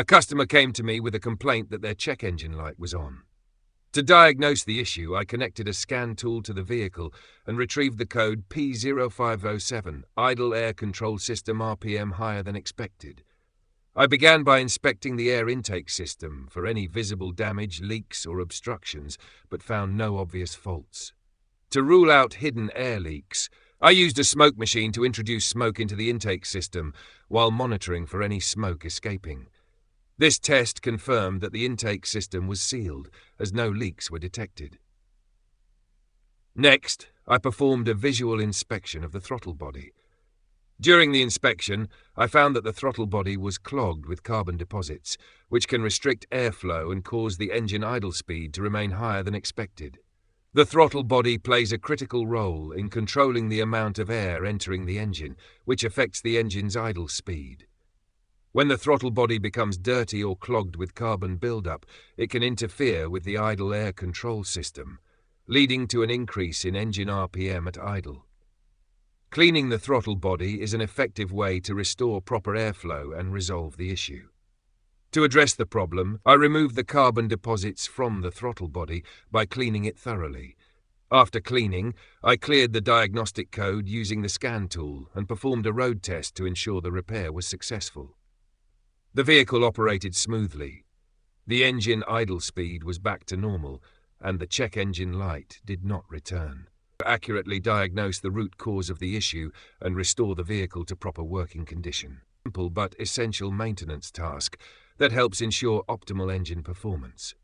A customer came to me with a complaint that their check engine light was on. To diagnose the issue, I connected a scan tool to the vehicle and retrieved the code P0507, idle air control system RPM higher than expected. I began by inspecting the air intake system for any visible damage, leaks or obstructions, but found no obvious faults. To rule out hidden air leaks, I used a smoke machine to introduce smoke into the intake system while monitoring for any smoke escaping. This test confirmed that the intake system was sealed, as no leaks were detected. Next, I performed a visual inspection of the throttle body. During the inspection, I found that the throttle body was clogged with carbon deposits, which can restrict airflow and cause the engine idle speed to remain higher than expected. The throttle body plays a critical role in controlling the amount of air entering the engine, which affects the engine's idle speed. When the throttle body becomes dirty or clogged with carbon buildup, it can interfere with the idle air control system, leading to an increase in engine RPM at idle. Cleaning the throttle body is an effective way to restore proper airflow and resolve the issue. To address the problem, I removed the carbon deposits from the throttle body by cleaning it thoroughly. After cleaning, I cleared the diagnostic code using the scan tool and performed a road test to ensure the repair was successful. The vehicle operated smoothly. The engine idle speed was back to normal, and the check engine light did not return. To accurately diagnose the root cause of the issue and restore the vehicle to proper working condition. Simple but essential maintenance task that helps ensure optimal engine performance.